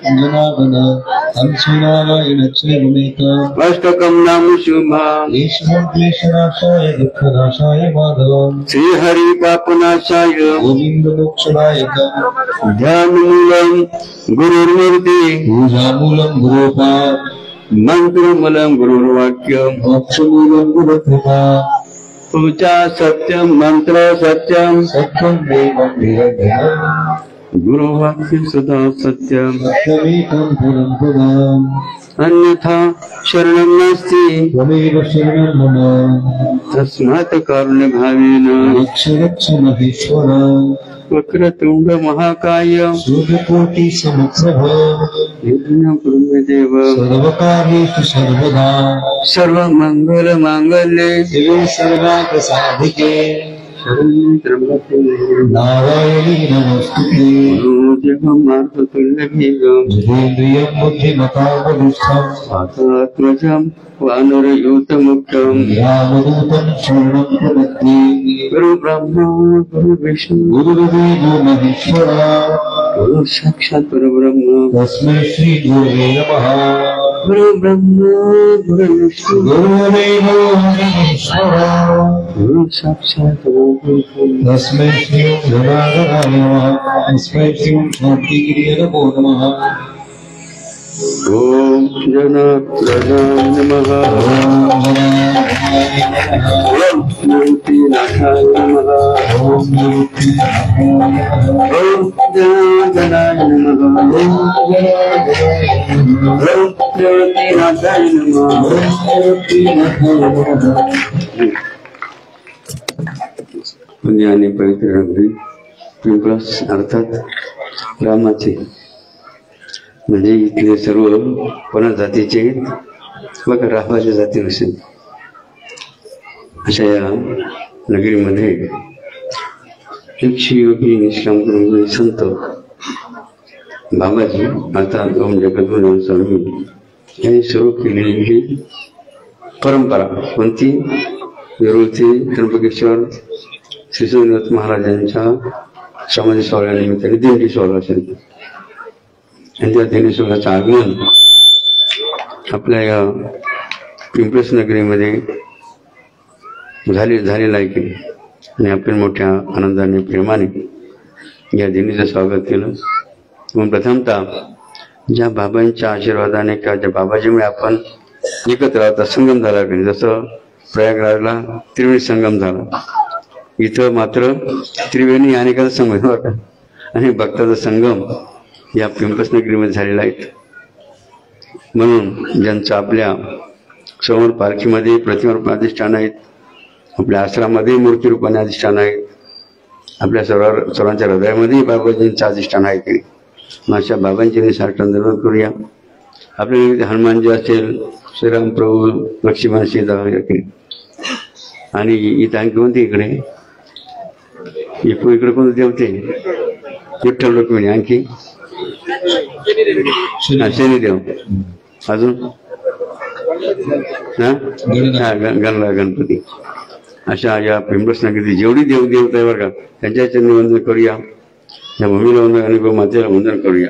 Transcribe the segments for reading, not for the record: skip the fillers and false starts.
जनार्दन हंसनारायण श्रीगुणिका अष्टकं नाम शुभा क्लेशनाशाय दुःखनाशाय माधवम् श्रीहरि पापनाशाय गोविंद मोक्षदायकम् ध्यानमूलं गुरुर्मूर्ति पूजामूलं गुरोपात् मंत्रमूलं गुरुर्वाक्यं मोक्षमूलं गुरुकृपा पूजा सत्यं मंत्र सत्यं सत्यं देवं निरञ्जनम् गुरुवाक्यं सदा सत्यं सत्यमेकं पुरं पदम् अन्यथा शरणं नास्ति त्वमेव शरणं मम तस्मात् कारुण्यभावेन रक्ष रक्ष महेश्वर वक्रतुंड महाकाय सूर्यकोटिसमप्रभ निर्विघ्नं कुरु मे देव सर्वकार्येषु सर्वदा सर्वमंगल मांगल्ये शिवे सर्वार्थसाधिके शरण्ये त्र्यंबके नारायणी नमोस्तुते जगन्मार्गतुल्यवेगं जितेन्द्रियं बुद्धिमतामधिष्ठम् आत्मजं वानरयूतमुक्तं रामदूतं शरणं प्रपद्ये गुरु ब्रह्मा गुरु विष्णु गुरुदेवो महेश्वरा गुरु साक्षात् परब्रह्म तस्मै श्रीगुरवे नमः गुरु ब्रह्मा गुरु विष्णु गुरुदेवो महेश्वरा गुरु साक्षात् परब्रह्म तस्मै श्री गणाधराय नमः तस्मै श्री शान्तिगिरिये नमो नमः ओम जनार्दनाय नमः ओम मूर्तिनाथाय नमः ओम ओम जनार्दनाय नमः ओम मूर्तिनाथाय नमः पुण्याने पवित्र नगरी पिंपळस अर्थात रामाचे म्हणजे इथले सर्व कोणा जातीचे बघा रामाच्या जातीनुसार अशा या नगरीमध्ये एकशे योगी निष्काम करून संत बाबाजी अर्थात ओम जगद्गुरु स्वामी यांनी सुरू केलेली ही परंपरा कोणती वेरूळचे त्र्यंबकेश्वर श्री स्वामीनाथ महाराजांच्या समाधी सोहळ्यानिमित्ताने दिंडी सोहळा असेल आणि त्या दिंडी सोहळ्याचं आगमन आपल्या या पिंपळस नगरीमध्ये झालेलं आहे की आणि आपण मोठ्या आनंदाने प्रेमाने या दिंडीचं स्वागत केलं. म्हणून प्रथमतः ज्या बाबांच्या आशीर्वादाने किंवा ज्या बाबाजीमुळे आपण एकत्र आता संगम झाला की जसं प्रयागराजला त्रिवेणी संगम झाला, इथं मात्र त्रिवेणी अनेकाचा संगम होता आणि भक्ताचा संगम या पिंपळस नगरीमध्ये झालेला आहे. म्हणून ज्यांचं आपल्या समोर पालखीमध्ये प्रतिमा अधिष्ठान आहेत, आपल्या आश्रमामध्ये मूर्ती रूपाने अधिष्ठान आहेत, आपल्या सर्वांच्या हृदयामध्ये बाबाजींचं अधिष्ठान आहे की मग अशा बाबांची साठवण दररोज करूया. आपल्या हनुमानजी असेल, श्रीराम प्रभू, लक्ष्मण सीता आणि इथं आणखी कोणते इकडे इकडे कोणते देवते विठ्ठल रुक्मिणी, आणखी शनिदेव, अजून गणपती. अशा या पिंपळस नगरीत जेवढी देवदेवता आहे बरं का त्यांच्या वंदन करूया, या भूमीला वंदन आणि मातेला वंदन करूया.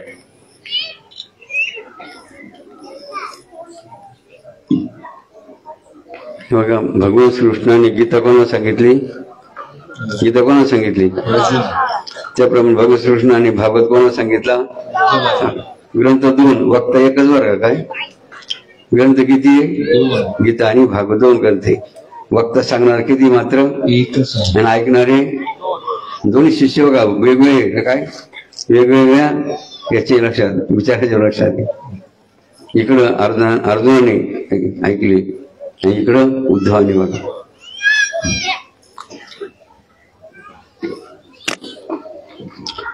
बघा भगवान श्रीकृष्णाने गीता कोणाला सांगितली, गीता कोणाला सांगितली त्याप्रमाणे भगवान श्रीकृष्णाने भागवत कोणाला सांगितला. ग्रंथ दोन, वक्ता एकच बरं का. काय ग्रंथ किती आहे, गीता आणि भागवत दोन ग्रंथ आहे. वक्ता सांगणार किती मात्र एकच आणि ऐकणारे दोन्ही शिष्य बघा वेगवेगळे, काय वेगवेगळ्या याचे लक्षात विचाराच्या लक्षात. इकडं अर्जुनाने ऐकले आणि इकडं उद्धवाने बघा.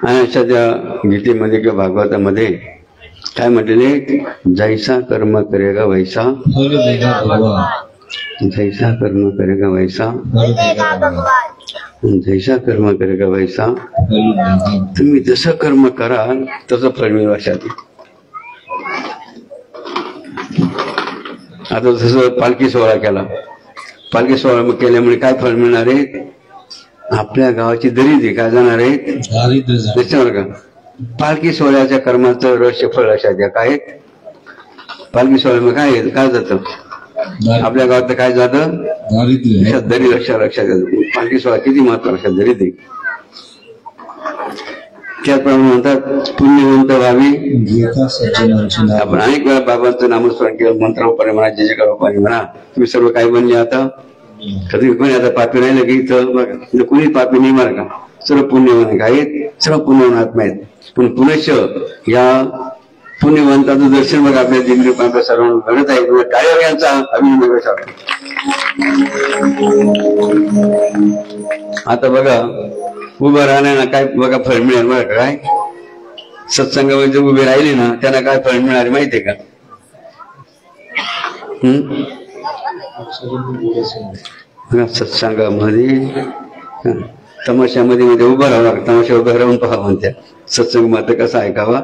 आणि अशा त्या गीतेमध्ये किंवा भागवतामध्ये काय म्हटलेले, जैसा कर्म करेगा वैसा, जैसा कर्म करेगा वैसा, जैसा कर्म करेगा वैसा. तुम्ही जसं कर्म कराल तसं फळ मिळवा. आता जसं पालखी सोहळा केला, पालखी सोहळा केल्यामुळे काय फळ मिळणार आहे, आपल्या गावाची दरिद्री काय जाणार आहे त्याच्यावर का. पालखी सोहळ्याच्या कर्माचं रहस्य फळ लक्षात घ्या. काय पालखी सोहळ्यामध्ये काय जातं? आपल्या गावात काय जातं? दारिद्र्य. दरी लक्षात घ्या. पालखी सोहळा किती महत्व लक्षात दरिद्री. त्याप्रमाणे म्हणतात पुण्यवंत व्हावी. आपण अनेक वेळा बाबांचं नामस्मरण केलं, मंत्रापाने म्हणा, जे जयकाराने म्हणा. तुम्ही सर्व काय बनले आता? कधी कोणी आता पापी राहिलं की इथं बघा कोणी पापी नाही मार का? सर्व पुण्यवान आहेत, सर्व पुण्यवान आत्मा आहेत. पण पुनश्च या पुण्यवंताचं दर्शन बघा आपल्या जिंदगी सर्वांना घडत आहे. टाळ्या यांचा अभिनंदन कसा. आता बघा उभं राहण्याला काय बघा फळ मिळेल बघा. काय सत्संगामध्ये जर उभे राहिले ना त्यांना काय फळ मिळणार माहितीये का? सत्संगामध्ये तमाशामध्ये मध्ये उभं राहावं लागतं. तमाशा उभं राहून पहा म्हणत्या सत्संग मात्र कसं ऐकावा.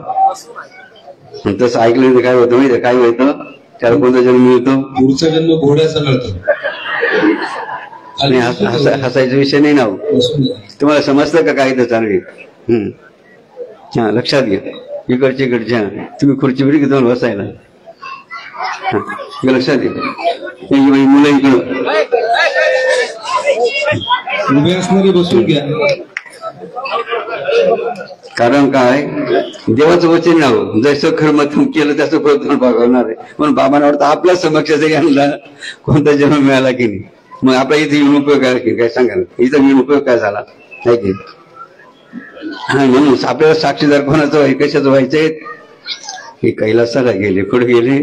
तसं ऐकलं काय होतं माहिती काय होतं? त्याला कोणता जन्म मिळतो? पुढचा जन्म घोड्याचा मिळतो. आणि हसायचा विषय नाही ना. तुम्हाला समजतं का काय तर चांगली? हा लक्षात घ्या. इकडच्या इकडच्या तुम्ही खुर्ची बिडी घेतो बसायला. लक्षात घ्या. मुलं इकडं उभे असणारे बसून घ्या. कारण काय देवाचं वचन नाव जसं कर्म केलं त्याचं फळ भागवणार आहे. पण बाबांना वाटतं आपल्या समक्ष जरी आणला कोणता जन्म मिळाला की नाही. मग आपला इथे येऊन उपयोग आहे की काय सांगा ना. इथं येऊन उपयोग काय झाला नाही की? हा म्हणून आपल्याला साक्षीदार कोणाचं व्हायचं कशाचं व्हायचंय? हे कैलासाला गेले. कुठे गेले?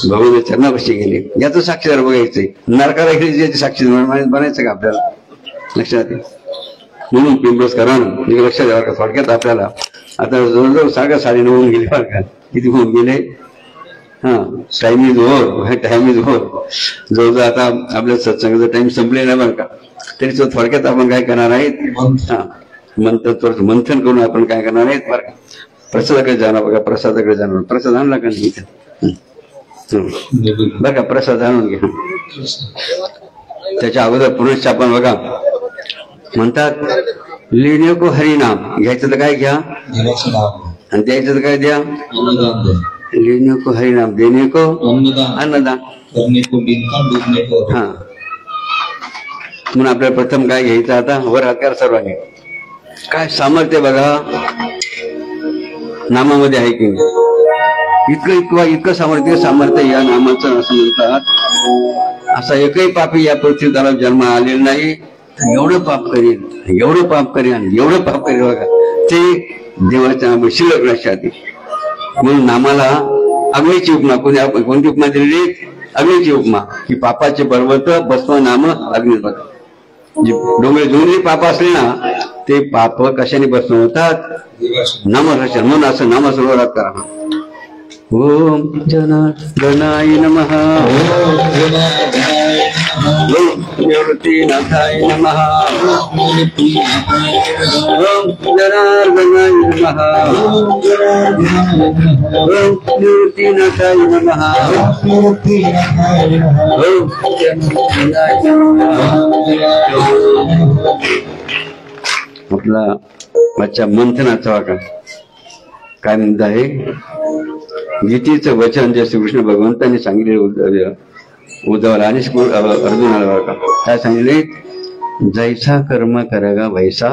भगवान चरणापाशी गेले. याचं साक्षीदार बघायचंय. नरकाला गेले याचे साक्षीदार बनायचं का आपल्याला? लक्षात म्हणून पिंपळस करा ना लक्षात द्यावं का? थोडक्यात आपल्याला आता जवळजवळ 9:30 होऊन गेले बरं का. किती होऊन गेले? हा time is over. Time is over. जवळजवळ आता आपल्या सत्संगाचा टाइम संपलेला बरं का. तरी थोडक्यात आपण काय करणार आहेत? हा मंथन करून आपण काय करणार आहेत बरं का. प्रसादाकडे जाणार बघा. प्रसादाकडे जाणार. प्रसाद आणला का नाही बरं का? प्रसाद आणून घ्या. त्याच्या अगोदर पुरुष आपण बघा म्हणतात लेणे को हरिनाम. घ्यायचं तर काय घ्या आणि द्यायचं तर काय द्या. लेणे को हरिनाम, देणे को अन्नदान. हा म्हणून आपल्याला प्रथम काय घ्यायचं आता वर हातकार सर्वांनी. काय सामर्थ्य बघा नामामध्ये आहे की नाही? इतकं सामर्थ्य या नामाचं असं म्हणतात. असा एकही पापी या पृथ्वीतला जन्म आलेला नाही. एवढं पाप करेल, एवढं पाप करेल आणि एवढं पाप करेल बघा ते देवाच्या शिल्लक लक्षात. म्हणून नामाला अग्नीची उपमा. कोणती उपमा दिलेली? अग्नीची उपमा. की पापाचे पर्वत भस्म नाम अग्निपत. डोंगरे दोन्ही पाप असले ना ते पाप कशाने भस्म होतात? नामरचन. म्हणून असं नामसरोवरात करा. ओम जनार्दनाय नमः. ओम निवृत्तीनाथाय नमः. ओम जनार्दनाय नमः. ओम निवृत्तीनाथाय नमः. ओम जनार्दनाय नमः. आपला माझ्या मंथनाचा वाका काय म्हणत आहे? गीतेचं वचन जे श्रीकृष्ण भगवंतांनी सांगितले उद्धवाला आणि अर्जुनाला बघा का काय सांगितले? जैसा कर्म करेगा वैसा.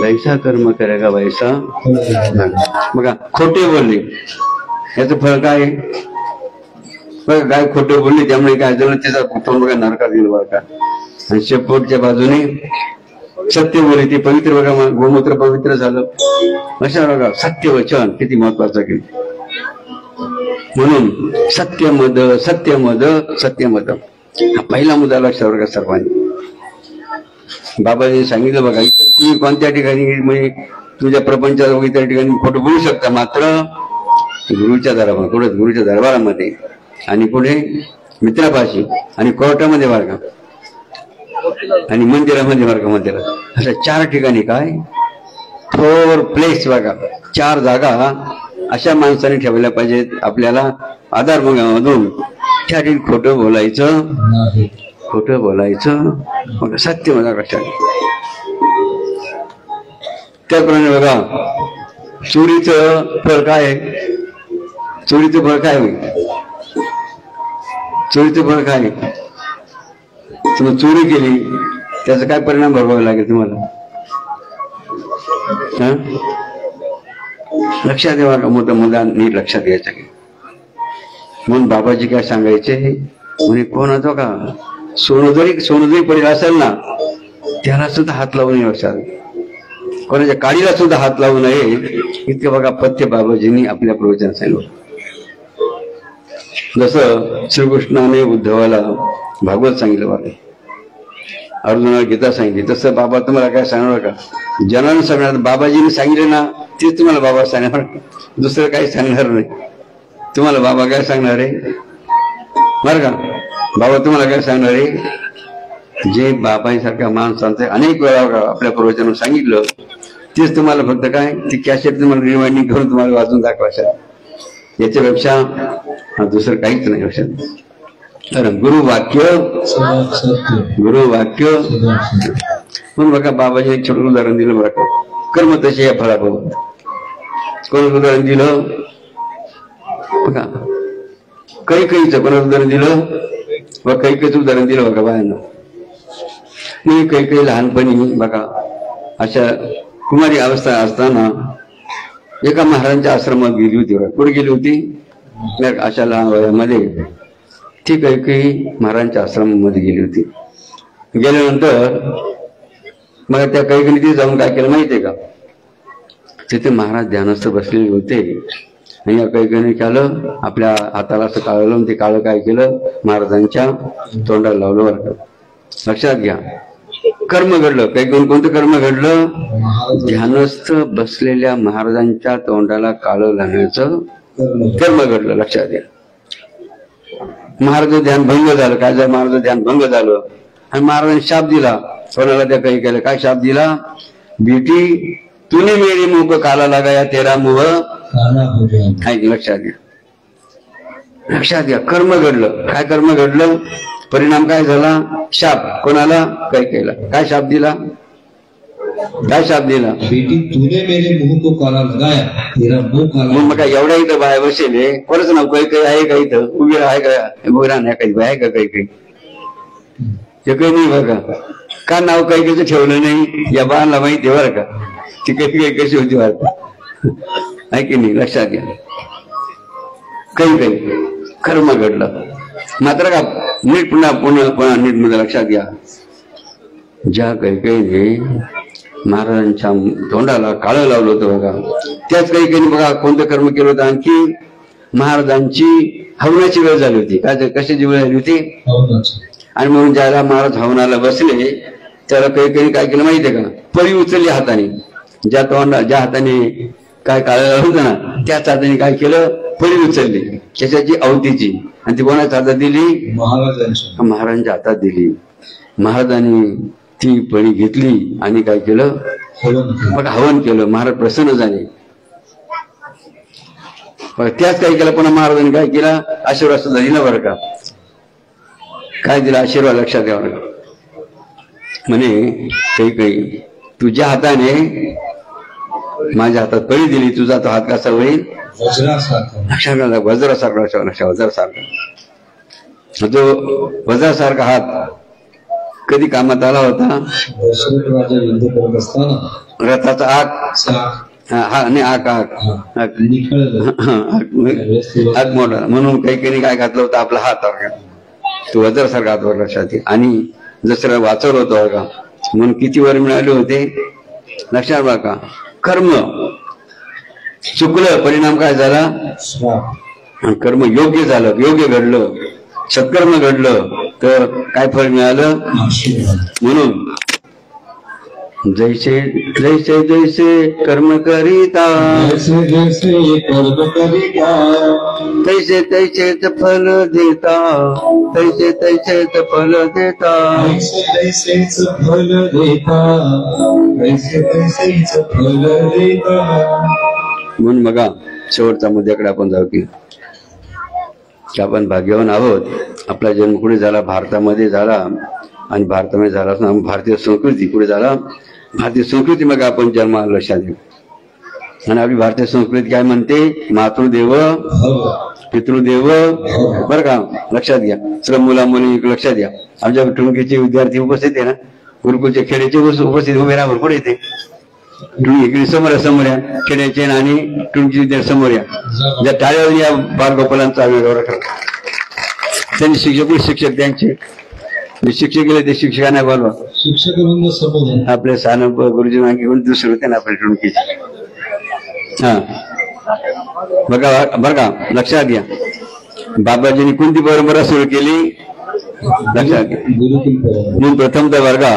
जैसा कर्म करेगा वैसा. बघा खोटे बोलले याचं फळ काय? बघा काय खोटे बोलले त्यामुळे काय झालं त्याचा तोंड बघा नरकात गेलं बघा का. आणि शेपूटच्या बाजूने सत्य बोलले ते पवित्र बघा. गोमूत्र पवित्र झालं. अशा बघा सत्य वचन किती महत्वाचं की. म्हणून सत्यमद सत्यमद सत्यमद हा पहिला मुद्दा लक्षात बघा सर्वांनी. बाबांनी सांगितलं बघा इतर तुम्ही कोणत्या ठिकाणी म्हणजे तुझ्या प्रपंचात इतर ठिकाणी खोटं बोलू शकता मात्र गुरुच्या दरबार कुठे गुरुच्या दरबारामध्ये आणि पुढे मित्रापाशी आणि कोर्टामध्ये बघा आणि मंदिरामध्ये बघा. मंदिरात अशा 4 ठिकाणी काय 4 प्लेस बघा 4 जागा अशा माणसाने ठेवल्या पाहिजेत आपल्याला आधार मधून. त्या ठिकाणी खोटं बोलायचं, खोटं बोलायचं मग सत्य मला लक्षात. त्याप्रमाणे बघा चोरीचं फळ काय आहे? चोरीचं फळ काय होईल? चोरीचं फळ काय? तुम्ही चोरी केली त्याचा काय परिणाम भोगावा लागेल तुम्हाला? लक्षात ठेवा का? मोठा मुद्दा नीट लक्षात घ्यायचा की म्हणून बाबाजी काय सांगायचे म्हणे कोणाचं का सोनं जरी पडेल असेल ना त्याला सुद्धा हात लावू नये. लक्षात कोणाच्या काडीला सुद्धा हात लावू नये इतकं बघा पथ्य बाबाजींनी आपल्या प्रवचनात सांगितलं. जसं श्रीकृष्णाने उद्धवाला भागवत सांगितलं बघा, अर्जुनाला गीता सांगितली, तसं बाबा तुम्हाला काय सांगणार का? जनानं सांगणार बाबाजीने सांगितले ना तेच तुम्हाला बाबा सांगणार, दुसरं काही सांगणार नाही. तुम्हाला बाबा काय सांगणार आहे बरं का? बाबा तुम्हाला काय सांगणार आहे? जे बाबांसारख्या माणसांचं अनेक वेळा आपल्या प्रवचनावर सांगितलं तेच तुम्हाला फक्त काय ती कॅसेट तुम्हाला रिमाइंडिंग करून तुम्हाला वाचून दाखवायचं. याच्यापेक्षा दुसरं काहीच नाही. लक्षात कारण गुरुवाक्य म्हणून बघा बाबाजी एक छोटं उदाहरण दिलं बरं का. कर्म तसे या फळाबाबत कोणाचं उदाहरण दिलं बघा? कैकेयीचं कोणाचं उदाहरण दिलं? व कैकेयीचं उदाहरण दिलं बघा बायांना. मी कैकेयी लहानपणी बघा अशा कुमारी अवस्था असताना एका महाराजांच्या आश्रमात गेली होती बघा. कुठे गेली होती? अशा लहान वयामध्ये ती कैकेयी महाराजांच्या आश्रमामध्ये गेली होती. गेल्यानंतर मग त्या कैकेयीने तिथे जाऊन काय केलं माहितीये का? तिथे महाराज ध्यानस्थ बसलेले होते आणि या कैकेयीने केलं आपल्या हाताला असं काळं लावून ते काळं काय केलं महाराजांच्या तोंडाला लावलं बरं का. लक्षात घ्या कर्म घडलं. कैकेयीने कोणतं कर्म घडलं? ध्यानस्थ बसलेल्या महाराजांच्या तोंडाला काळं लावण्याचं कर्म घडलं. लक्षात घ्या. महाराज ध्यान भंग झालं. काय झालं? महाराज ध्यान भंग झालं आणि महाराजांनी शाप दिला. कोणाला? त्या काही केलं. काय शाप दिला? बेटी तूने मेरे मुंह को काला लगाया तेरा मुंह काला हो गया. लक्षात घ्या. लक्षात घ्या. कर्म घडलं. काय कर्म घडलं? परिणाम काय झाला? शाप. कोणाला? काही केला. काय शाप दिला? काय शाप दिला? बेटी तूने मेरे मुंह को काला लगाया तेरा मुंह काला. मग काय एवढ्या इथं बाय बसेले कोणाच नाव काही आहे का? इथं उभी आहे का? उभी राहण्या काही आहे का? काही हे काही नाही बघा. का नाव काही ठेवलं नाही? या बाळाला माहिती बरं का ती काही कशी होती वाटत आहे की नाही? लक्षात घ्या. काही कर्म घडलं मात्र का नीट पुन्हा नीट मध्ये लक्षात घ्या. ज्या कैकेयीने महाराजांच्या तोंडाला काळं लावलं होतं बघा त्याच कैकेयीने बघा कोणतं कर्म केलं होतं? आणखी महाराजांची हवनाची वेळ झाली होती. काय कशाची वेळ झाली होती? आणि म्हणून ज्याला महाराज हवनाला बसले त्याला कैकेयीने काय केलं माहितीये का? पळी उचलली हाताने. ज्या हाताने काय काळं लावलं होतं ना त्याच हाताने काय केलं? पळी उचलली कशाची? अवतीची. आणि ती कोणाच्या हातात दिली? महाराजांच्या हातात दिली. महाराजांनी ती पळी घेतली आणि काय केलं? मग हवन केलं. महाराज प्रसन्न झाले. त्याच काय केलं? पुन्हा महाराजांनी काय केला? आशीर्वाद सुद्धा दिला बरं का. काय दिला आशीर्वाद? लक्षात घ्या. म्हणे काही तुझ्या हाताने माझ्या हातात पळी दिली, तुझा तो हात कसा होईल? वज्रासारखा. वज्रासारखा. जो वज्रासारखा हात कधी कामात आला होता? युद्ध करत असताना रथाचा आग मोठा म्हणून काही काय घातलं होतं आपला हात तो वज्रासारखा हात वर. लक्षात. आणि जसं वाचवलं होतं बघा म्हणून किती वर मिळाले होते? लक्षात बघा. कर्म चुकलं परिणाम काय झाला? कर्म योग्य झालं, योग्य घडलं, सत्कर्म घडलं तर काय फळ मिळालं? म्हणून जैसे जैसे जैसे कर्म करिता तैसे तैसेच फल देता. तैसे तैसेच फल देता. म्हणून बघा शेवटच्या मुद्द्याकडे आपण जाऊ की आपण भाग्यवान आहोत. आपला जन्म कुठे झाला? भारतामध्ये झाला. आणि भारतामध्ये झाला भारतीय संस्कृती कुठे झाला? भारतीय संस्कृती मग आपण जन्माला लक्षात घेऊ. आणि आपली भारतीय संस्कृती काय म्हणते, मातृदेव पितृदेव, बरं का, लक्षात घ्या. सर्व मुला मुली लक्षात घ्या. आमच्या टुणकीचे विद्यार्थी उपस्थित आहे ना, गुरुकुलच्या खेड्याचे उपस्थित उभे राहा, भरपूर येते. इकडे समोर या खेड्याचे आणि टुणकी विद्यार्थी समोर या. ज्या टाळ्यावर या बालगोपालांचा आविर्भाव करा. त्यांनी शिक्षक त्यांचे शिक्षक गेले ते शिक्षकांना बोलवा. शिक्षक आपले सानप गुरुजी मागे दुसरे होते ना आपल्या टुणकीचे. हा बरं का, लक्षात घ्या. बाबाजींनी कोणती परंपरा सुरू केली लक्षात घ्या. म्हणून प्रथमतः वर्गा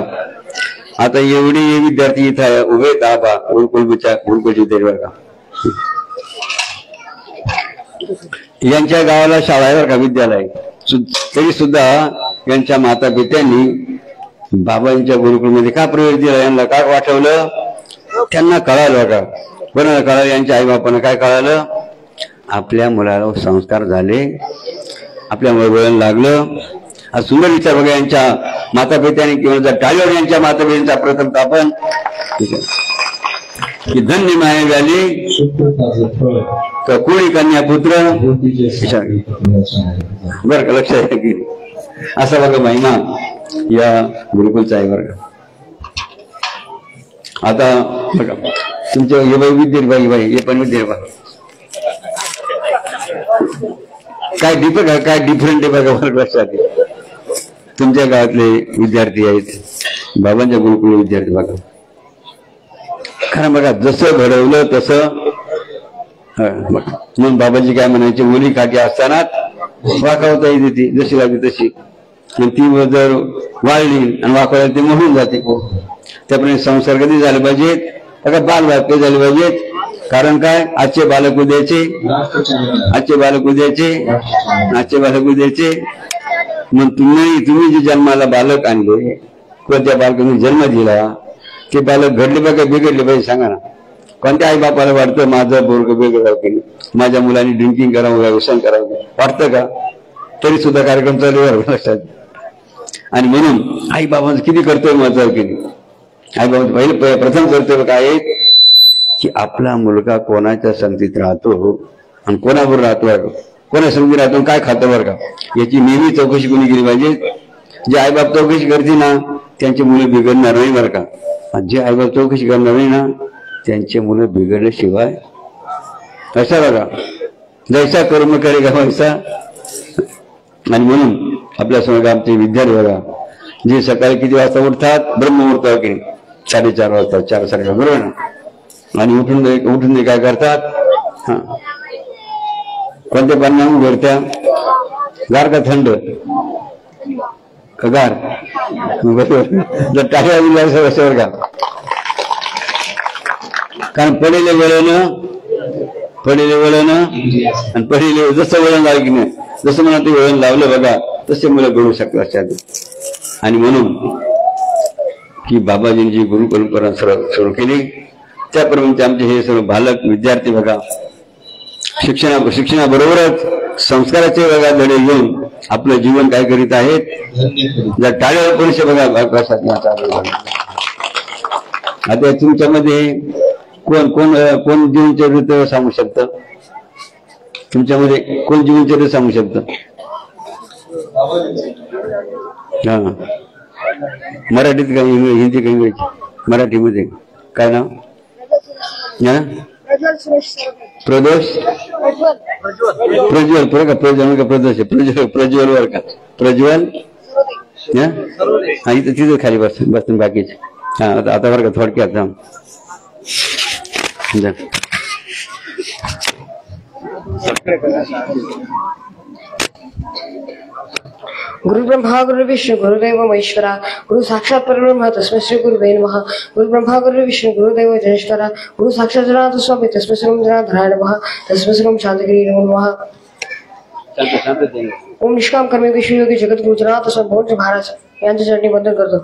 आता एवढे विद्यार्थी इथं उभे आहेत. आबा गुरुकुलच्या वर्गा यांच्या गावाला शाळा आहे बरं का, विद्यालय. तरी सुद्धा यांच्या माता पित्यांनी बाबांच्या गुरुकुलमध्ये का प्रवेश दिला, यांना काय वाटवलं, त्यांना कळालं का, बरं कळालं. यांच्या आई बापांना काय कळालं, आपल्या मुलाला संस्कार झाले, आपल्या वळण लागलं. हा सुंदर विचार बघा यांच्या माता पित्यांनी किंवा जर टाळीवर यांच्या माता पित्यांचा प्रथम आपण की धन्य माये झाली कोळी कन्या पुत्र, बरं का, लक्षात आहे की असा बघा महिमा या गुरुकुलचा आहे बरं का. आता बघा तुमच्या हे बाई विद्यार्थी बाई हे पण विद्यार्थी काय काय डिफरंट आहे बघा बरं, लक्षात आहे. तुमच्या गावातले विद्यार्थी आहेत, बाबांच्या गुरुकुल विद्यार्थी बघा. खरं बघा जसं घडवलं तसं. म्हणून बाबाजी काय म्हणायचे, मुली काठी असताना वाकावता येते ती जशी लागली तशी. ती जर वाळली आणि वाकवली ती मोडून जाते. त्याप्रमाणे संस्कार कधी झाले पाहिजेत बघा, बालवाक्य झाले पाहिजेत. कारण काय, आजचे बालक उद्याचे, आजचे बालक उद्याचे, आजचे बालक उद्याचे. मग तुम्ही जे जन्माला बालक आणले किंवा त्या बालकाने जन्म दिला ते बालक घडले बघा बिघडले पाहिजे, सांगा ना. कोणत्या आई बापाला वाटतं माझं पोरग बिघडावं की माझ्या मुलांनी ड्रिंकिंग करावं, व्यसन करावं, वाटतं का? तरी सुद्धा कार्यक्रम चालू आहे लक्षात. आणि म्हणून आई बाबांचं किती कर्तव्य महत्वाचं की नाही. आई बाबांचं पहिले प्रथम कर्तव्य काय आहे की आपला मुलगा कोणाच्या संगतीत राहतो आणि कोणाबरोबर राहतो, कोणा संगतीत राहतो, काय खातं बरं का, याची नेहमी चौकशी कोणी केली पाहिजे. जे आईबाप चौकशी करते ना त्यांची मुलं बिघडणार नाही बरं का. जे आईबाप चौकशी करणार नाही ना त्यांचे मुलं बिघडल्याशिवाय असा बघा जैसा कर्म करेगा वैसा. आणि म्हणून आपल्या समोर आमचे विद्यार्थी बघा जे सकाळी किती वाजता उठतात, ब्रह्ममुहूर्त की 4:30 वाजता, 4:30 बरोबर ना. आणि उठून काय करतात, हा कोणत्या पाण्याने भरत्या, गार का थंड का गार, बरोबर जर टाळ्या दिल्या असं का. कारण पडेले वेळेनं आणि पडेले जसं वळण लावलं की नाही, जसं म्हणा ते वळण लावलं बघा तसे मुलं घडू शकतात लक्षात. आणि म्हणून की बाबाजींची गुरु परंपरा सुरू केली त्याप्रमाणे आमचे हे सर्व बालक विद्यार्थी बघा शिक्षणाबरोबरच संस्काराचे बघा धडे घेऊन आपलं जीवन काय करीत आहेत. जर टाळ्यावर परिषद बघा कशात. आता तुमच्यामध्ये कोण कोण कोण जीवनचरित्र सांगू शकतं, तुमच्यामध्ये कोण जीवनचरित्र सांगू शकतं. हा मराठीत का हिंदी का इंग्रजी, मराठीमध्ये काय नाव, प्रदोष प्रज्वल बरं का, प्रज्वल का प्रदोष प्रज्वल वर का प्रज्वल. हा इथं तिथं खाली बसून बाकीचे. हा आता बरं का थोडक्यात गुरु ब्रह्मा गुरु विष्णु गुरुदेव महेश्वरा गुरु साक्षात परब्रह्म तस्मै श्री गुरुवे नमः. गुरु ब्रह्मा गुरु विष्णु गुरुदेव महेश्वरा गुरु साक्षात जनार्दन स्वामी तस्मै श्री जनार्दनाय नमः. तस्मै श्री शांतगिरी नमः. ओम निष्काम कर्मे विष्णु योगी जगद्गुरु जनार्दन स्वामी भोज महाराज यांच्या चरणी वंदन करतो.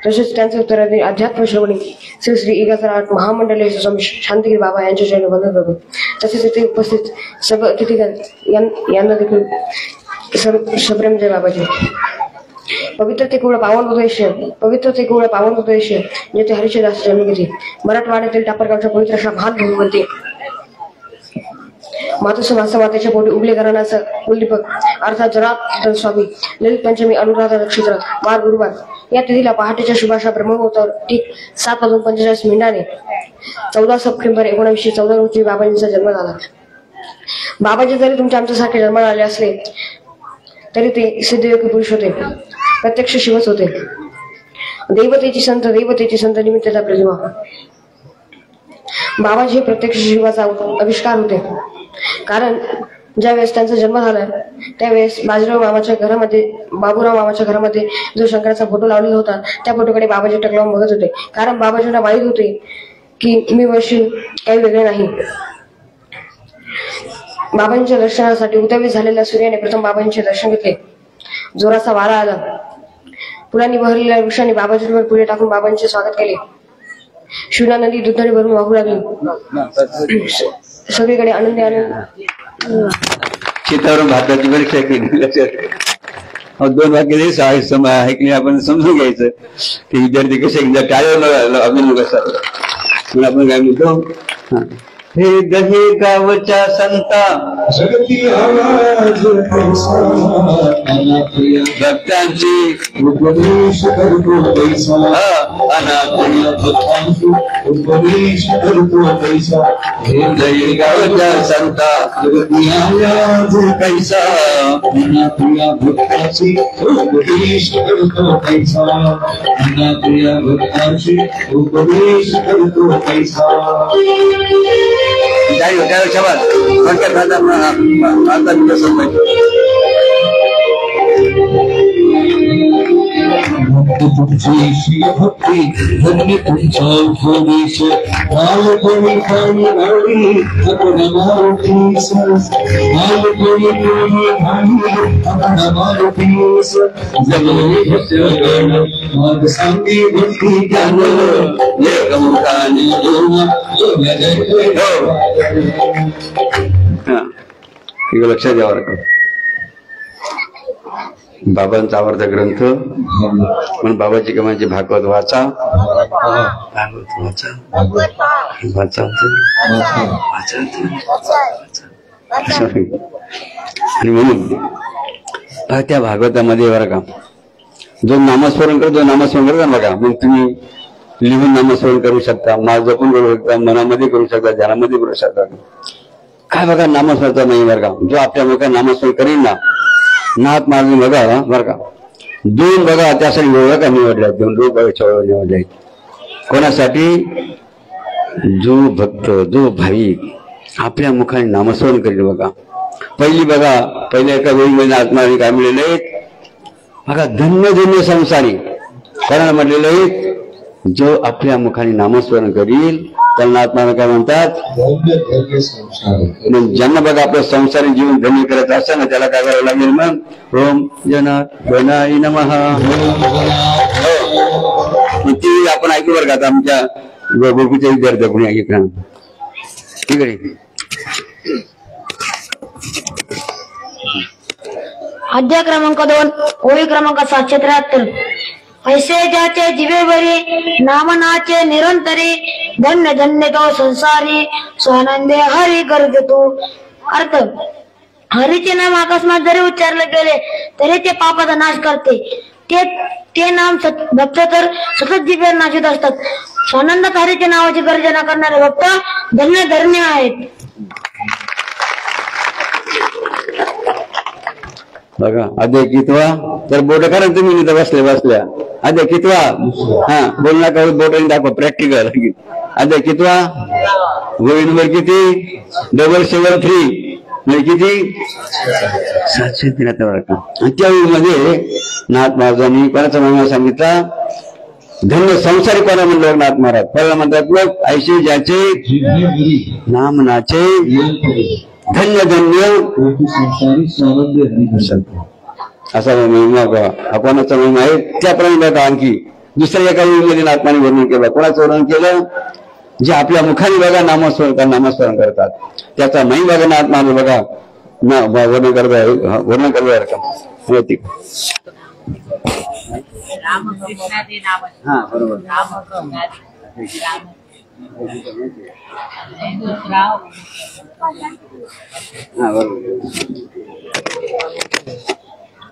तसेच त्यांचे उत्तराधिकारी अध्यात्म श्रवणी श्री श्री इगतराट महामंडळी स्वामी शांतगिरी बाबा यांच्या चरणी वंदन करतो. तसेच इथे उपस्थित सर्व अतिथीगण यांना देखील सप्रेम जय बाबाजी. पवित्र ते केवळ पावन उद्देश जेथे हरिश्चंद्राचा जन्म घेतले. मराठवाड्यातील टापरगावच्या पवित्र अशा महान भूमीमध्ये मातेच्या पोटी उगले घराण्याचा उल्लेपक अर्थात जनार्दन स्वामी ललित पंचमी अनुराधा नक्षत्र वार गुरुवार या तिथीला पहाटेच्या शुभाशा ब्रह्ममुहूर्तावर ठीक 7:45 14 सप्टेंबर 1914 रोजी बाबाजींचा जन्म झाला. बाबाजी जरी तुमच्या आमच्यासारखे जन्माला आले असले तरी ते सिद्धयोगी पुरुष होते, प्रत्यक्ष शिवच होते. दैवतेची संत निमित्ताचा प्रतिमा. बाबाजी हे प्रत्यक्ष शिवाचा आविष्कार होते. कारण ज्यावेळेस त्यांचा जन्म झाला त्यावेळेस बाबूराव मामाच्या घरामध्ये जो शंकराचा फोटो लावलेला होता त्या फोटोकडे बाबाजी टकलावून बघत होते. कारण बाबाजींना माहीत होते की मी वशील काही वेगळे नाही. बाबांच्या दर्शनासाठी उद्यावी झालेल्या सूर्याने प्रथम बाबांचे दर्शन घेतले. जोराचा वारा आला. फुलांनी बहरलेल्या वृक्षांनी बाबाजींवर पुढे टाकून बाबांचे स्वागत केले. शिवना नदी दुधाने भरून वाहू लागली. सगळीकडे आनंदी आनंद. शेतावरून भाताची परीक्षा केली. लक्षात 2 वाक्य ऐकले आपण समजून घ्यायचं ते विद्यार्थी कसे टाळ्यावर अभिनव असतात. आपण काय म्हणतो, हे दहे गावच्या संता भक्तांची उपदेश करतो पैसा उपदेश करतो पैसा. हे दहे गावच्या संता पैसा प्रिया भक्ताची उपदेश करतो पैसा. प्रिया भक्ताची उपदेश करतो पैसा. शाबास तुमची भक्ती धन्य तुमचा उपदेश. कोणी गाडी आपण मारुतीस. कोणी आपण मारुतीस. जगले भक्तगण मग सांगी भक्ती ज्ञान. एकमुखाने लक्षात द्यावं का. बाबांचा आवडता ग्रंथ पण बाबाची कमांची भागवत वाचा. आणि म्हणून त्या भागवतामध्ये बरं का जो नामस्मरण करतो बघा. मग तुम्ही लिहून नामस्मरण करू शकता, माळ जपून करू शकता, मनामध्ये करू शकता, ध्यानामध्ये करू शकता. काय बघा नामस्मरणाचा नाही बरं का. जो आपल्या मुखात नामस्मरण करीन ना नाथ मारून बघा बरं का. 2 बघा त्यासाठी वेळ का निवडल्या. 2 लोक बघा निवडले. कोणासाठी? जो भक्त जो भाविक आपल्या मुखाने नामस्मरण करील बघा. पहिल्या एका वेळीमध्ये आत्माने काय मिळलेले आहेत बघा. धन्य संसारी. कोणाला म्हटलेलं आहे? जो आपल्या मुखाने नामस्मरण करील त्यांना आत्माला काय म्हणतात? ज्यांना बघा आपलं संसारी जीवन धन्य करायचं असं ना त्याला काय करावं लागेल मग? ओम जनार्दनाय नमः. ती आपण ऐकू बरं का आता आमच्या गोकुळच्या विद्यार्थी कोणी ऐकलं ठीक आहे. अध्याय क्रमांक 2 ओळी क्रमांक 773. ऐसे ज्याचे जिवेवरी नामनाचे निरंतरी. धन्य धन्य तो संसारी स्वानंदे हरी करतो. अर्थ हरीचे नाम अकस्मात जरी उच्चारले गेले तरी ते पापाचा नाश करते. ते नाम भक्त तर सतत जिभेवर नाचत असतात. स्वानंदात हरीच्या नावाची गर्जना करणारे भक्त धन्य धन्य आहेत. बघा अध्याय कितवा. तर बोट करा तुम्ही बसल्या अध्याय कितवा. बोल नका बोटाने दाखवा. प्रॅक्टिकल अध्याय कितवा. गोळी नंबर किती? 773 म्हणजे किती? 773. त्या वेळीमध्ये नाथ महाराजांनी कोणाचा महिमा सांगितला? धन्य संसारी कोणा म्हणलं नाथ महाराज. पहिला म्हणतात लोक ऐशी ज्याचे नामनाचे धन्य धन्य असा महिमा हा कोणाचा महिमा आहे. त्याप्रमाणे बघा आणखी दुसऱ्या एका वेळीमध्ये आत्माने वर्णन केलं. कोणाचं वर्णन केलं? जे आपल्या मुखाने बघा नामस्मरण करतात त्याचा महिमा बघा आत्माने बघा वर्णन करत का. हा बरोबर. हा बरोबर.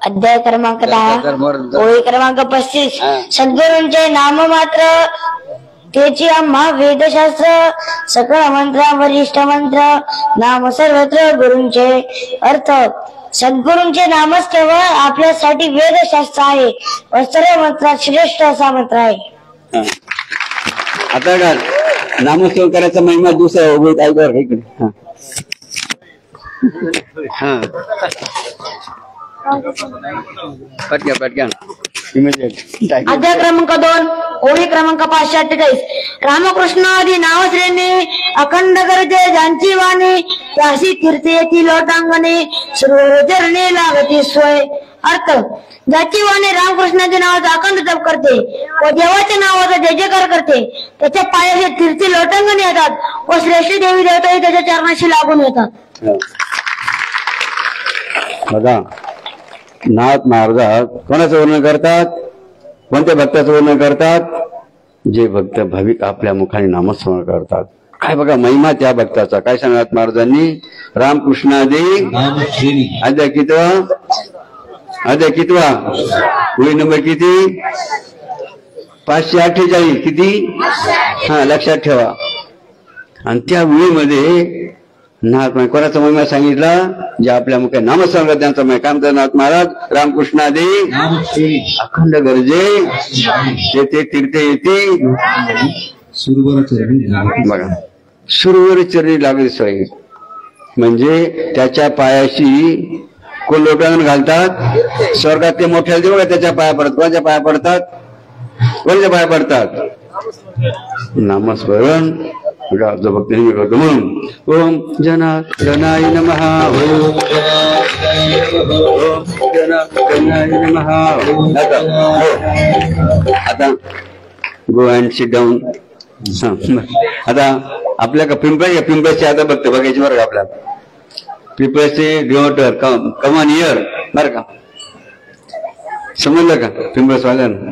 अध्याय क्रमांक 10 ओळी क्रमांक 35 सद्गुरूंचे नाम मात्र त्याची आम्हा वेदशास्त्र सकळ मंत्र वरिष्ठ मंत्र नाम सर्वत्र गुरूंचे अर्थ सद्गुरूंचे नामच केवळ आपल्यासाठी वेदशास्त्र आहे व सर्व मंत्रात श्रेष्ठ असा मंत्र आहे. आता का नामस्मरण करायचा महिमा दुसरा उभे ऐकवर इकडे. हा पटक्या अध्याय क्रमांक 2 ओळी क्रमांक 548 रामकृष्ण आदी नावश्रेणी अखंड गरजे ज्यांची वाणी त्याशी कीर्ती येती लोटांगणे सर्वचरणी लागती सोय. अर्थ ज्याची वाणी रामकृष्णाच्या नावाचा अखंड जप करते व देवाच्या नावाचा जय जयकार करते त्याच्या पायाचे कीर्ती लोटांगणे येतात व श्रेष्ठ देवी देवताही त्याच्या चरणाशी लागून येतात. बघा नाथ महाराज कोणाचं वर्णन करतात? कोणत्या भक्ताचं वर्णन करतात? जे भक्त भाविक आपल्या मुखाने नामस्मरण करतात. काय बघा महिमा त्या भक्ताचा. काय सांगतात महाराजांनी? रामकृष्णादी अध्याय कितवा ओळी नंबर किती? 548 किती? हा लक्षात ठेवा. आणि त्या ओळीमध्ये नाथ कोणाचा महिमा सांगितला? जे आपल्या मुखे नामस्मरण करतात त्यांचा महिमा. काय म्हणतात नाथ महाराज? रामकृष्णादी अखंड गरजे ते तीर्थ येते बघा सुरवर चरणी लागली सोय. म्हणजे त्याच्या पायाशी कोण लोटांगण घालतात? स्वर्गात ते मोठ्या देव त्याच्या पाया पडतात. कोणाच्या पाया पडतात? कोणाच्या पाया पडतात? नामस्मरण जो भक्त नेहमी करतो म्हणून ओम जनार्दनाय नमः ओम जनार्दनाय नमः. आता गो अँड सिट डाऊन. आता आपल्या पिंपळाचे आता बघतो बघायचे बरं का आपल्या पिंपळाचे डिओटर कमान इयर बरं का समजलं का? पिंपळस वाल्यानं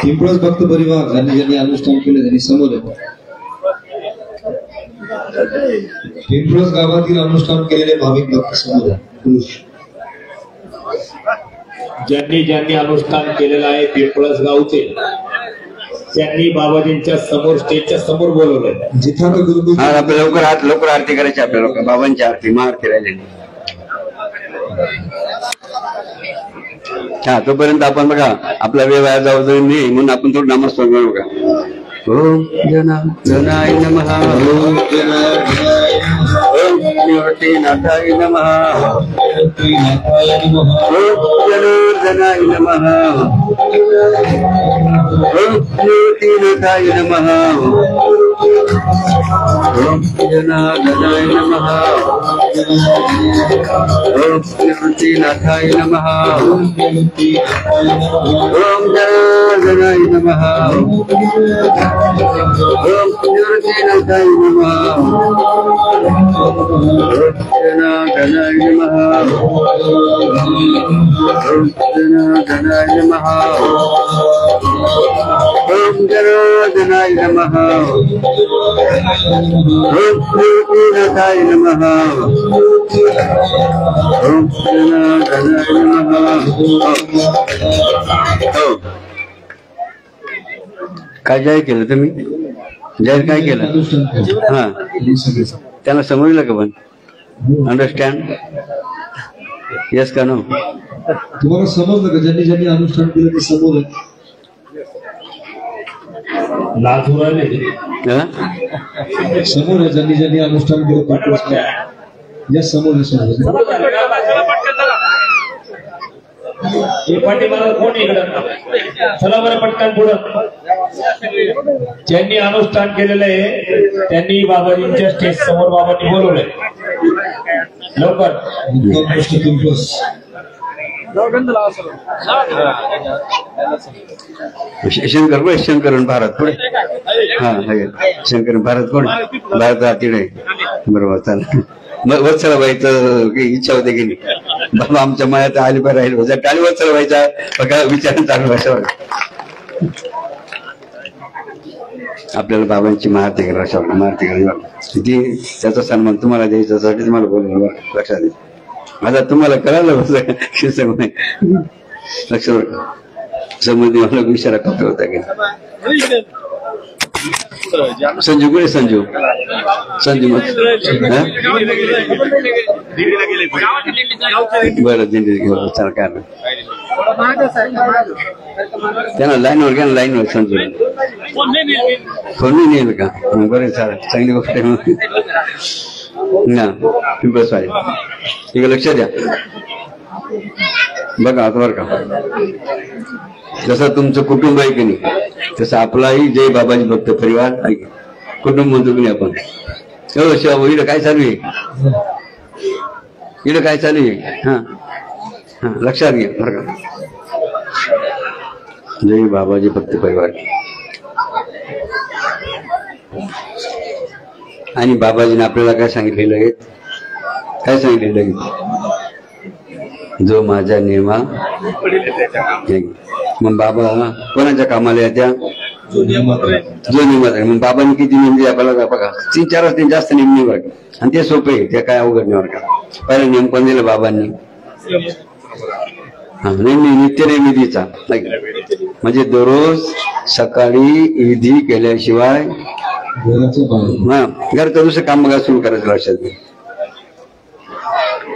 पिंपळस भक्त परिवार ज्यांनी ज्यांनी अनुष्ठान केलं त्यांनी समोर पिंपळस गावातील अनुष्ठान केलेले भाविक भक्त समोर पुरुष ज्यांनी ज्यांनी अनुष्ठान केलेलं आहे पिंपळस गावचे त्यांनी बाबाजींच्या समोर स्टेजच्या समोर बोलवलंय. जिथं गुरु आपल्या लवकर आरती करायची. आपल्या लोक बाबांची आरती महाआरती राहिलेली. हा तोपर्यंत आपण बघा आपला वेळ वाया जाऊ नाही म्हणून आपण थोडं नामस्मरण करू बघा. ओम जनार्दनाय नमः ओम निवृत्तीनाथाय नमः ओम जनार्दनाय नमः ओम निवृत्तीनाथाय नमः ओम जनार्दनाय नमः ओम निवृत्तीनाथाय नमः ओम जनार्दनाय नमः ओम निवृत्तीनाथाय नमः ओम जनार्दनाय नमः ओम जनार्दनाय नमः ओम जनार्दनाय नमः ओम निवृत्तीनाथाय नमः ओम जनार्दनाय नमः. काय जाहीर केलं तुम्ही? जाहीर काय केलं? हा त्यांना समजलं का? पण अंडरस्टँड येस का नो? तुम्हाला समजलं का? ज्यांनी ज्यांनी अनुष्ठान केलं ते समोर आहे. समोर आहे ज्यांनी ज्यांनी अनुष्ठान केलं पाठवलं या समोर आहे. समोर पाठीमागं कोण इकडं? चला बरं पटकन पुढं. ज्यांनी अनुष्ठान केलेलं आहे त्यांनी बाबाजींच्या स्टेज समोर बाबांनी बोलवलंय. लवकर शंकरन भारत पुढे. हा शंकरन भारत पुढे. भारत तिकडे बरोबर. चालेल वत्सलाबाईचं इच्छा होते की नाही? बाबा आमच्या मनात आली बरं राहील जर टाळीवर चढवायचा बघा विचार चालू व्हायचं. आपल्याला बाबांची महाआरती करायला महाआरती करायला किती त्याचा सन्मान तुम्हाला द्यायच्यासाठी तुम्हाला बोललो लक्षात दे. आता तुम्हाला कळालं होतं लक्षात समोर मला इशारा करता होता की संजू कुठे संजू बरं दिंडी घेऊन सरकार त्यांना लाईनवर घ्या ना लाईनवर संजू फोन नाही नेल का बरं चांगली गोष्ट आहे ना बस आहे ठीक आहे. लक्ष द्या बघा आता बरं का जसं तुमचं कुटुंब आहे की नाही तसं आपलाही जय बाबाजी भक्त परिवार आहे कुटुंब म्हणतो की नाही आपण. हो शिवा इकडं काय चालू आहे इकडं काय चालू आहे हा हा लक्षात घ्या बरं का. जय बाबाजी भक्त परिवार आणि बाबाजीने आपल्याला काय सांगितलेलं आहे काय सांगितलेलं आहे जो माझ्या नियमा मग बाबा कोणाच्या कामाला येत्या जो नियमात आहे. मग बाबांनी किती नियम दिले आपल्याला बघा 3-4 ते जास्त नियम नाही बघा आणि ते सोपे आहे ते काय अवघड नाही बरं का. पहिला नियम पण दिला बाबांनी हा नेहमी नित्यनेम विधीचा म्हणजे दररोज सकाळी विधी केल्याशिवाय घरचं दुसरं काम बघा सुरू करायचं लक्षात घे.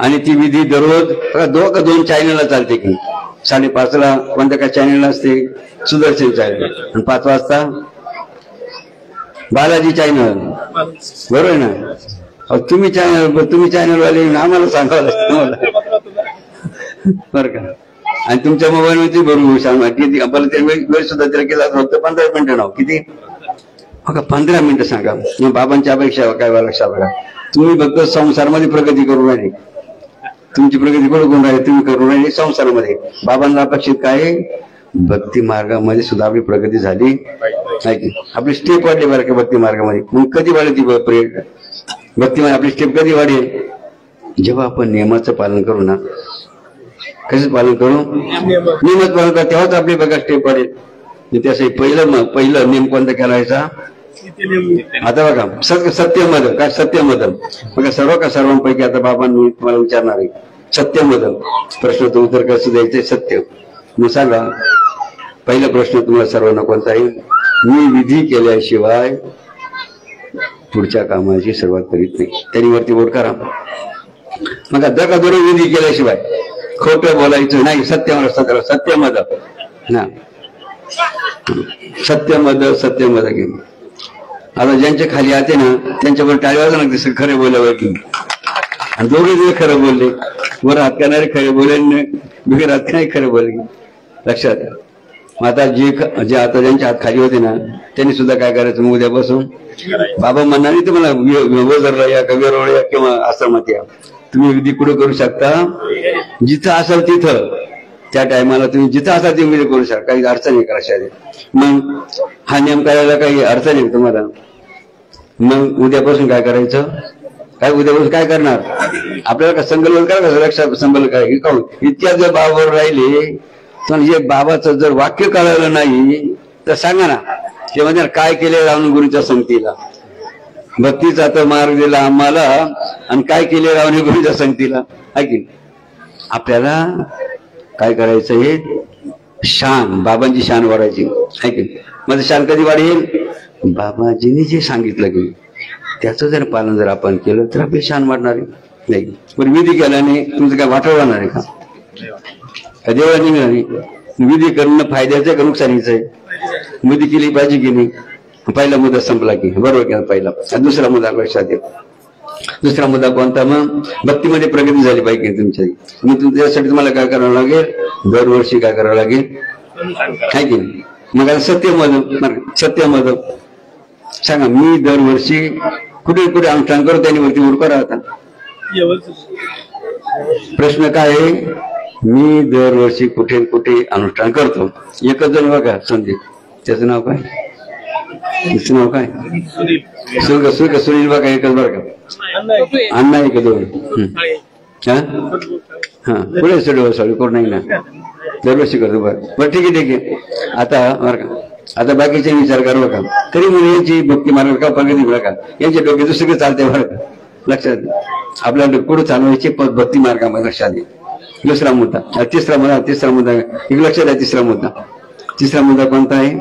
आणि ती विधी दररोज दोन चॅनलला चालते की 5:30ला कोणत्या काय चॅनलला असते सुदर्शन चॅनल आणि 5 वाजता बालाजी चॅनल बरोबर आहे ना. तुम्ही चॅनलवाले आम्हाला सांगावं लागतं तुम्हाला बरं का. आणि तुमच्या मोबाईलवरती बरोबर सांगा किती आपल्याला ते वेळ सुद्धा त्याला केला फक्त 15 मिनिटं नाव किती बघा 15 मिनिटं सांगा. बाबांची अपेक्षा काय लक्षात बघा तुम्ही फक्त संसारामध्ये प्रगती करून राहिली तुमची प्रगती कोण राहिली तुम्ही करून राहिली संसारामध्ये. बाबांना अपेक्षित काय भक्ती मार्गामध्ये सुद्धा आपली प्रगती झाली नाही आपली स्टेप वाढली बरं का भक्ती मार्गामध्ये. मग कधी वाढली ती भक्ती मार्ग आपली स्टेप कधी वाढेल जेव्हा आपण नियमाचं पालन करू ना. कसं पालन करू नियमाचं पालन करू तेव्हाच आपली बघा स्टेप वाढेल. त्यासाठी पहिलं नियम कोणता करायचा आता बघा सत्यमद काय सत्यमद बघा सर्वांपैकी आता बाबांनी तुम्हाला विचारणार आहे सत्यमद प्रश्नाचं उत्तर कसं द्यायचंय सत्य. मग सांगा पहिला प्रश्न तुम्हाला सर्वांना कोणता आहे मी विधी केल्याशिवाय पुढच्या कामाची सुरुवात करीत नाही. त्यांनी वरती बोट करा मग दररोज विधी केल्याशिवाय खोटं बोलायचं नाही. सत्यमद ना सत्यमद की आता ज्यांच्या खाली आते ना त्यांच्यावर टाळी वाजवं लागते खरे बोलावं की आणि दोघे जे खरं बोलले वर हात करणारे खरे बोलले बिगर हात नाही खरं बोलले लक्षात. आता जे आता ज्यांच्या हात खाली होते ना त्यांनी सुद्धा काय करायचं मग उद्यापासून बाबा म्हणणार नाही तुम्हाला वजरला या का वेरोळ या किंवा आश्रमात या तुम्ही विधी कुठं करू शकता जिथं असाल तिथं त्या टायमाला तुम्ही जिथं असाल ते विधी करू शकता काही अडचण नाही करा. मग हा नियम करायला काही अडचण आहे तुम्हाला. मग उद्यापासून काय करायचं उद्यापासून काय करणार आपल्याला का संकल्प करा कसं लक्षात संकल्प काय काहून इतक्या जर बाबावर राहिले तर जे बाबाचं जर वाक्य कळालं नाही तर सांगा ना ते म्हणजे काय केले रावण गुरुच्या संगतीला भक्तीचा तर मार्ग दिला आम्हाला आणि काय केले रावण गुरुच्या संगतीला ऐकीन. आपल्याला काय करायचं हे शान बाबांची शान वाढायची ऐकीन. माझं शान कधी वाढेल बाबाजींनी जे सांगितलं की त्याचं जर पालन जर आपण केलं तर आपली शान वाढणार नाही. पण विधी केल्याने तुमचं काय वाटव राहणार आहे का देवळा निघणार नाही. विधी करणं फायद्याचं आहे का नुकसानीचं आहे विधी केली पाहिजे की नाही. पहिला मुद्दा संपला की बरोबर केला पहिला. दुसरा मुद्दा लक्षात येईल. दुसरा मुद्दा कोणता मग भक्तीमध्ये प्रगती झाली पाहिजे तुमच्या. मग त्यासाठी तुम्हाला काय करावं लागेल दरवर्षी काय करावं लागेल काय की नाही. मग आता सत्यमद सांगा मी दरवर्षी कुठे कुठे अनुष्ठान करतो त्यांनी वरती उडका राहता. प्रश्न काय आहे मी दरवर्षी कुठे कुठे अनुष्ठान करतो. एकच जण बघा संदीप त्याचं नाव काय त्याचं नाव काय सुनील बघा एकच बरं का अण्णा एक दोन हा पुढे सॉरी करू नाही ना दरवर्षी करतो बरं ठीक आहे ठीक आहे. आता बरं का आता बाकीचे विचार करू का तरी म्हणून यांची भक्ती मार्ग का प्रगती बरं का यांचे डोके दुसरीकडे चालते बरं का लक्षात आपल्याला पुढे चालवायचे भक्ती मार्गामध्ये लक्षात घे. दुसरा मुद्दा तिसरा मुद्दा एक लक्षात आहे. तिसरा मुद्दा कोणता आहे?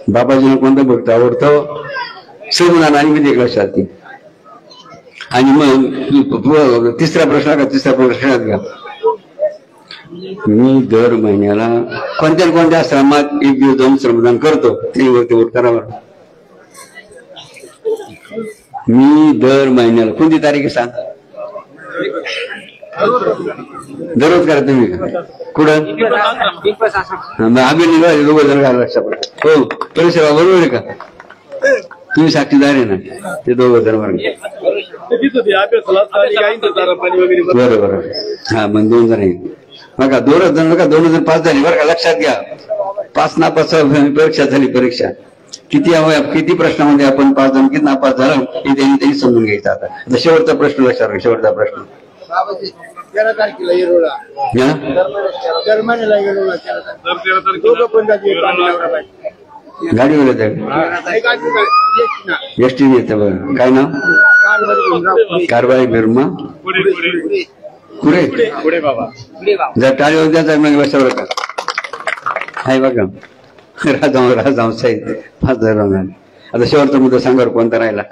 बाबाजीला कोणतं भक्त आवडतं सगुणानं आणि विधी एक लक्षात घे. आणि मग तिसरा प्रश्न घ्या. मी दर महिन्याला कोणत्या आश्रमात एक दिवस जाऊन श्रमदान करतो ते वरती करावर. मी दर महिन्याला कोणती तारीख सांग दररोज करा तुम्ही कुठं आम्ही निघाले दोघं जण घाला लक्षात हो परिसरा बरोबर आहे का तुम्ही साक्षीदार आहे ना ते दोघं जण बरोबर हा मग 2 जण आहे बघा 2 जण बघा 2 जण 5 झाले बरं का लक्षात घ्या. 5 नापास परीक्षा झाली परीक्षा किती प्रश्नामध्ये आपण 5 जण किती नापास झाला हे त्यांनी समजून घ्यायचं. आता शेवटचा प्रश्न लक्षात शेवटचा प्रश्न गाडीवर एसटी येते बघा काय नाव कारवाई बिर्मा पुढे जर टाळीवर द्यायचा मग बसवर का आहे बघा राजाम साहित्य 5,000. आता शेवटचा मुद्दा सांगा कोणता राहिला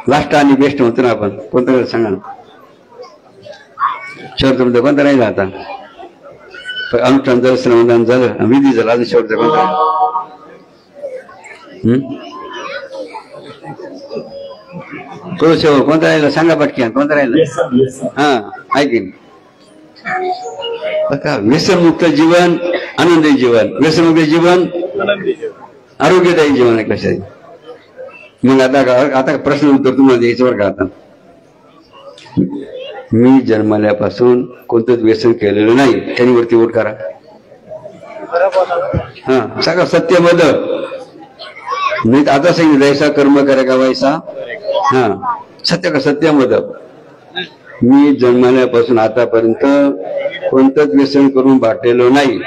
लास्ट आणि बेस्ट होतो ना आपण कोणता सांगा शेवटचा मुद्दा कोणता राहिला. आता अनुष्ठान झालं श्रमदान झालं विधी झालं अजून शेवटचा कोणता कोणता राहिला सांगा पटक्यान कोणता राहिला. हा ऐक बघा व्यसनमुक्त जीवन आनंदी जीवन व्यसनमुक्त जीवन आरोग्यदायी जीवन आहे कशाने. मग आता प्रश्न उत्तर तुम्हाला द्यायचं बरं का. आता मी जन्मल्यापासून कोणतंच व्यसन केलेलं नाही त्यांनी वरती वोट करा. हा सांगा सत्यमद नाही आता सांगितलं जैसा कर्म करे का वैसा हा सत्य का सत्यमद. मी जन्मल्यापासून आतापर्यंत कोणतंच व्यसन करून बाटलेलं नाही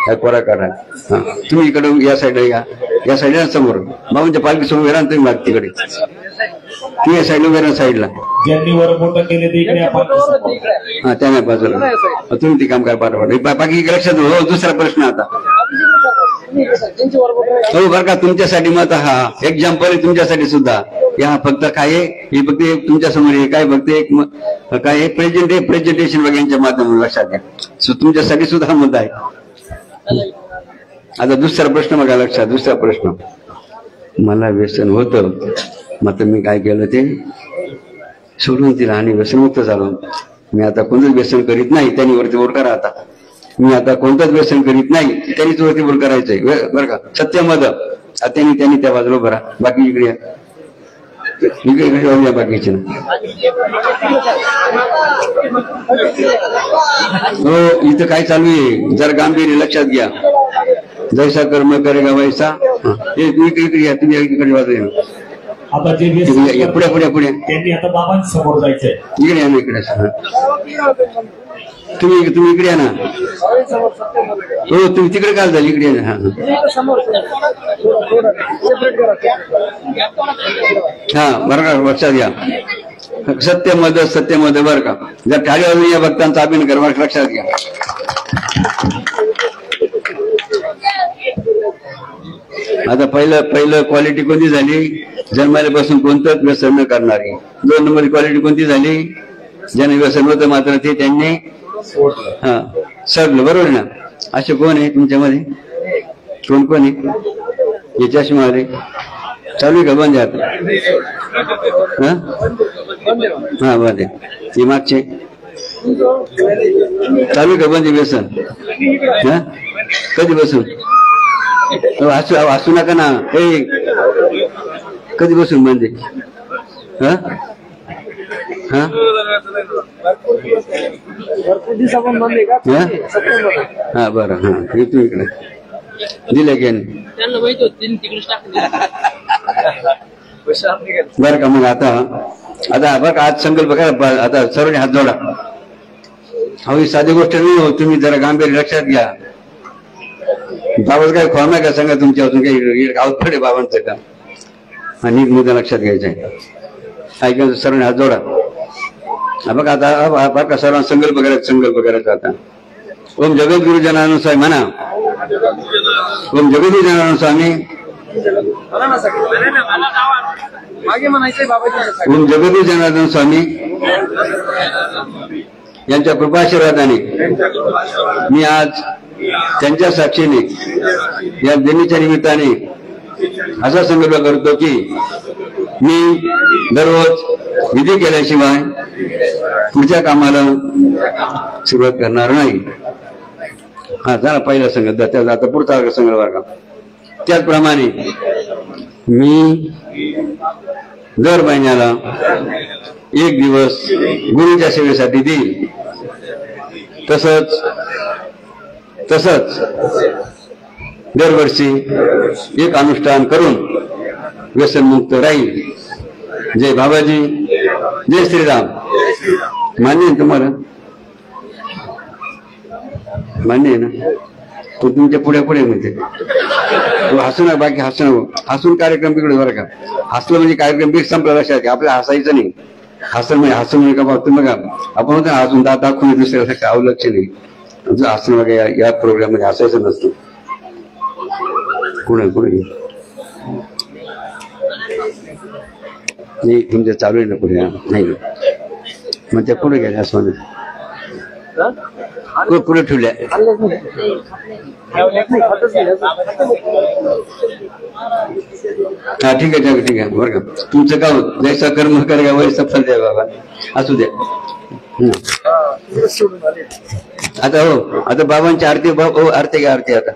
काय कोरा करा. हा तुम्ही इकडे या साईडला या साईडला समोर बाबांच्या पालखी समोर वेरा तुम्ही माग तिकडे तुम्ही या साईडला वेरा साईडला हा त्या बाजूला तुम्ही ते काम करा पाठवा बाकी लक्षात हो. दुसरा प्रश्न आता हो बरं का तुमच्यासाठी मत हा एक्झाम्पल आहे तुमच्यासाठी सुद्धा. या फक्त काय हे फक्त तुमच्या समोर आहे काय फक्त एक काय प्रेझेंटेशन वगैरे यांच्या माध्यमातून लक्षात घ्या. तुमच्यासाठी सुद्धा हा मुद्दा आहे. आता दुसरा प्रश्न बघा लक्षात. दुसरा प्रश्न मला व्यसन होतं मग मी काय केलं ते सोडून दिलं आणि व्यसनमुक्त झालो. मी आता कोणतंच व्यसन करीत नाही त्यांनी वरती वर करा. आता मी आता कोणतंच व्यसन करीत नाही त्यांनीच वरती वर करायचंय बरं का सत्यमद. त्यांनी त्या बाजूला भरा बाकी इकडे इकडे बाकीचे हो इथं काय चालू आहे जर गांभीर्य लक्षात घ्या. जैसा कर्म करेगा वैसा इकडे या तुम्ही इकडे बाजू आता जे पुढे त्यांनी आता बाबांसमोर जायचंय इकडे या ना इकडे तुम्ही इकडे या ना हो तुम्ही तिकडे काय झाली इकडे या हा बरं का लक्षात घ्या. सत्यमद बरं का जर टाळी वाजून या भक्तांचा अभिनय कर लक्षात घ्या. आता पहिलं क्वालिटी कोणती झाली जन्माल्यापासून कोणतंच व्यसन न करणारी. 2 नंबर क्वालिटी कोणती झाली ज्याने व्यसन होतं मात्र ते त्यांनी हा सडलं बरोबर ना. असे कोण आहे तुमच्यामध्ये कोण आहे हे चष्मावाले चालू आहे का बंद आहे आता हा बंद आहे हे मागचे चालू आहे का बंद आहे व्यसन हा कधी बसून हसू नका ना हे कधी बसून बंद आहे हा हा हा बरं हा तू इकडे दिलं की बरं का. मग आता बरं का आज संकल्प करा आता सर्वांनी हात जोडा ही साधी गोष्ट नाही हो, तुम्ही जरा गांभीर्य लक्षात घ्या. बाबाच काय फॉर्म आहे का सांगा तुमच्या अजून काही अवघड आहे बाबांचं का? आणि मुद्दा लक्षात घ्यायचा आहे. ऐकायचं सर्वांनी हात जोडा. बघा आता बघा सर्वांना संकल्प करायचा आता. ओम जगद्गुरु जनार्दन स्वामी म्हणा. ओम जगद्गुरु जनार्दन स्वामी. ओम जगद्गुरु जनार्दन स्वामी यांच्या कृपाशीर्वादाने मी आज त्यांच्या साक्षीने या दिनीच्या निमित्ताने असा संकल्प करतो की मी दररोज विधी केल्याशिवाय पुढच्या कामाला सुरुवात करणार नाही. हा झाला पहिला संकल्प. त्याचा आता पुढचा संकल्प बरं का. त्याचप्रमाणे मी दर महिन्याला एक दिवस गुरुच्या सेवेसाठी देईल. तसंच दरवर्षी एक अनुष्ठान करून व्यसनमुक्त राहील. जय बाबाजी, जय श्रीराम. मान्य आहे तुम्हाला? मान्य आहे ना? तो तुमच्या पुढे म्हणते हसू नका. बाकी हसू नको. हसून कार्यक्रम बिघडू बरं का. हसलं म्हणजे कार्यक्रम बिघड संपला. लक्षात घ्या. आपल्याला हसायचं नाही. हसून म्हणजे का तुम्ही बघा आपण होतं ना अजून दाखवून दुसऱ्या अवलक्ष नाही. हसणं बघा या प्रोग्राम मध्ये हसायचं नसतं. पुढे नाही तुमच्या चालू आहे ना पुढे. नाही मग त्या पुढे गेल्या असं पुढे ठेवल्या. हा ठीक आहे बरं का. तुमचं काम जैसा कर्म करेगा वैसा फल द्या बाबा. असू द्या. आता हो आता बाबांची आरती. आरती घ्या. आरती आता